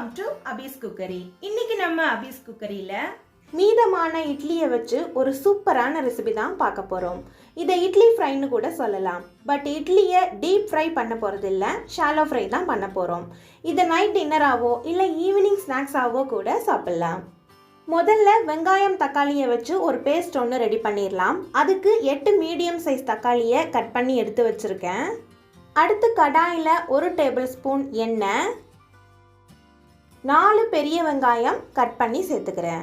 Welcome to Hafiz cookery. இன்னைக்கு நம்ம அபீஸ் குக்கரியில் மீதமான இட்லியை வச்சு ஒரு சூப்பரான ரெசிபி தான் பார்க்க போகிறோம். இதை இட்லி ஃப்ரைன்னு கூட சொல்லலாம். பட் இட்லியை டீப் ஃப்ரை பண்ண போகிறது இல்லை, ஷாலோ ஃப்ரை தான் பண்ண போகிறோம். இதை நைட் டின்னராகவோ இல்லை ஈவினிங் ஸ்நாக்ஸாகவோ கூட சாப்பிட்லாம். முதல்ல வெங்காயம் தக்காளியை வச்சு ஒரு பேஸ்ட் ஒன்று ரெடி பண்ணிடலாம். அதுக்கு 8 மீடியம் சைஸ் தக்காளியை கட் பண்ணி எடுத்து வச்சுருக்கேன். அடுத்து கடாயில் 1 டேபிள் ஸ்பூன் எண்ணெய், 4 பெரிய வெங்காயம் கட் பண்ணி சேர்த்துக்கிறேன்.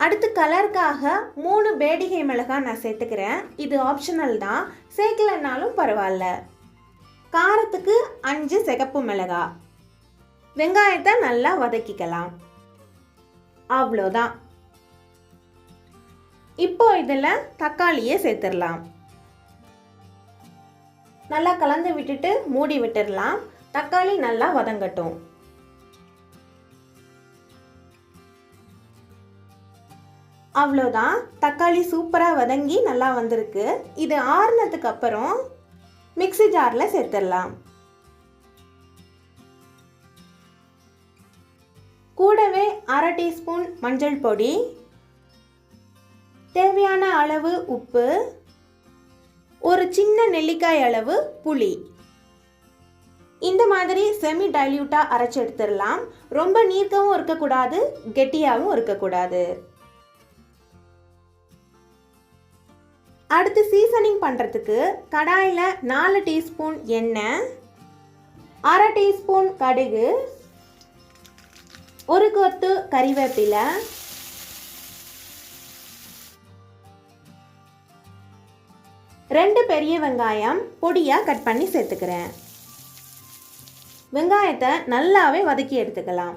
அடுத்து கலருக்காக 3 பேடிகை மிளகாய் நான் சேர்த்துக்கிறேன். இது ஆப்ஷனல் தான், சேர்க்கலனாலும் பரவாயில்ல. காரத்துக்கு 5 சிகப்பு மிளகாய். வெங்காயத்தை நல்லா வதக்கிக்கலாம். அவ்வளோதான். இப்போ இதில் தக்காளியை சேர்த்துடலாம். நல்லா கலந்து விட்டுட்டு மூடி விட்டுடலாம். தக்காளி நல்லா வதங்கட்டும். அவ்வளோதான், தக்காளி சூப்பராக வதங்கி நல்லா வந்திருக்கு. இது ஆறுனதுக்கு அப்புறம் மிக்ஸி ஜாரில் சேர்த்துடலாம். கூடவே 1/2 டீஸ்பூன் மஞ்சள் பொடி, தேவையான அளவு உப்பு, ஒரு சின்ன நெல்லிக்காய் அளவு புளி. இந்த மாதிரி செமி டைல்யூட்டாக அரைச்சி எடுத்துடலாம். ரொம்ப நீர்க்கவும் இருக்கக்கூடாது, கெட்டியாகவும் இருக்கக்கூடாது. அடுத்து சீசனிங் பண்ணுறதுக்கு கடாயில் 4 டீஸ்பூன் எண்ணெய், 1/2 டீஸ்பூன் கடுகு, 1 கொத்து கறிவேப்பிலை, 2 பெரிய வெங்காயம் பொடியாக கட் பண்ணி சேர்த்துக்கிறேன். வெங்காயத்தை நல்லாவே வதக்கி எடுத்துக்கலாம்.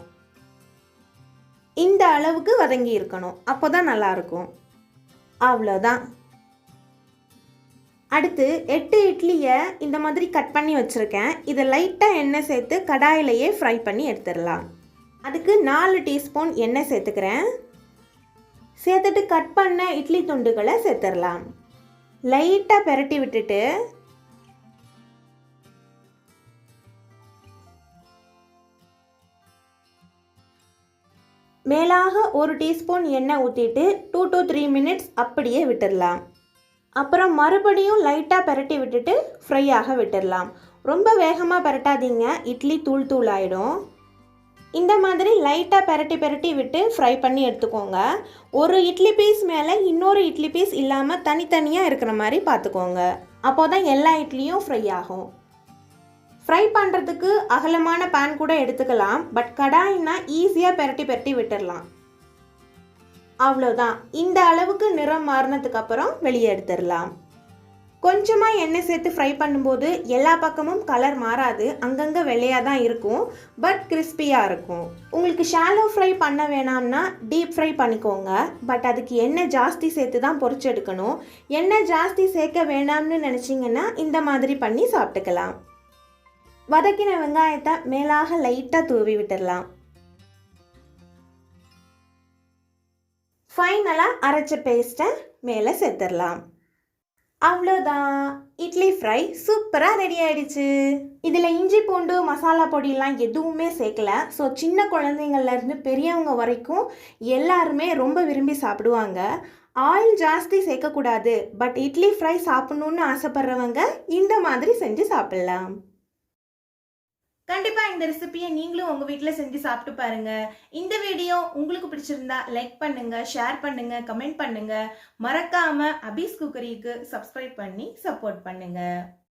இந்த அளவுக்கு வதங்கி இருக்கணும், அப்போ தான் நல்லாயிருக்கும். அவ்வளோதான். அடுத்து 8 இட்லியை இந்த மாதிரி கட் பண்ணி வச்சுருக்கேன். இதை லைட்டாக எண்ணெய் சேர்த்து கடாயிலையே ஃப்ரை பண்ணி எடுத்துடலாம். அதுக்கு 4 டீஸ்பூன் எண்ணெய் சேர்த்துக்கிறேன். சேர்த்துட்டு கட் பண்ண இட்லி துண்டுகளை சேர்த்துடலாம். லைட்டாக பெரட்டி விட்டுட்டு மேலாக 1 டீஸ்பூன் எண்ணெய் ஊற்றிட்டு 2 to 3 மினிட்ஸ் அப்படியே விட்டுடலாம். அப்புறம் மறுபடியும் லைட்டாக பெரட்டி விட்டுட்டு ஃப்ரை ஆக விட்டுடலாம். ரொம்ப வேகமாக பெரட்டாதீங்க, இட்லி தூள் தூள் ஆகிடும். இந்த மாதிரி லைட்டாக பெரட்டி விட்டு ஃப்ரை பண்ணி எடுத்துக்கோங்க. ஒரு இட்லி பீஸ் மேலே இன்னொரு இட்லி பீஸ் இல்லாமல் தனித்தனியாக இருக்கிற மாதிரி பார்த்துக்கோங்க. அப்போ தான் எல்லா இட்லியும் ஃப்ரை ஆகும். ஃப்ரை பண்ணுறதுக்கு அகலமான பேன் கூட எடுத்துக்கலாம். பட் கடாயினா ஈஸியாக பெரட்டி விட்டுடலாம். அவ்வளோதான். இந்த அளவுக்கு நிறம் மாறினதுக்கு அப்புறம் வெளியே எடுத்துடலாம். கொஞ்சமாக எண்ணெய் சேர்த்து ஃப்ரை பண்ணும்போது எல்லா பக்கமும் கலர் மாறாது, அங்கங்கே வெள்ளையாக தான் இருக்கும். பட் கிறிஸ்பியாக இருக்கும். உங்களுக்கு ஷாலோ ஃப்ரை பண்ண வேணாம்னா டீப் ஃப்ரை பண்ணிக்கோங்க. பட் அதுக்கு எண்ணெய் ஜாஸ்தி சேர்த்து தான் பொரிச்செடுக்கணும். எண்ணெய் ஜாஸ்தி சேர்க்க வேணாம்னு நினச்சிங்கன்னா இந்த மாதிரி பண்ணி சாப்பிட்டுக்கலாம். வதக்கின வெங்காயத்தை மேலாக லைட்டாக தூவி விட்டுடலாம். ஃபைனலாக அரைச்ச பேஸ்ட்டை மேலே சேர்த்துடலாம். அவ்வளோதான், இட்லி ஃப்ரை சூப்பராக ரெடி ஆகிடுச்சு. இதில் இஞ்சி பூண்டு மசாலா பொடியெலாம் எதுவுமே சேர்க்கல. ஸோ சின்ன குழந்தைங்கள்லேருந்து பெரியவங்க வரைக்கும் எல்லாருமே ரொம்ப விரும்பி சாப்பிடுவாங்க. ஆயில் ஜாஸ்தி சேர்க்கக்கூடாது, பட் இட்லி ஃப்ரை சாப்பிட்ணுன்னு ஆசைப்படுறவங்க இந்த மாதிரி செஞ்சு சாப்பிட்லாம். கண்டிப்பாக இந்த ரெசிபியை நீங்களும் உங்கள் வீட்டில் செஞ்சு சாப்பிட்டு பாருங்கள். இந்த வீடியோ உங்களுக்கு பிடிச்சிருந்தா லைக் பண்ணுங்கள், ஷேர் பண்ணுங்கள், கமெண்ட் பண்ணுங்கள். மறக்காமல் அபீஸ் குக்கரிக்கு சப்ஸ்கிரைப் பண்ணி சப்போர்ட் பண்ணுங்கள்.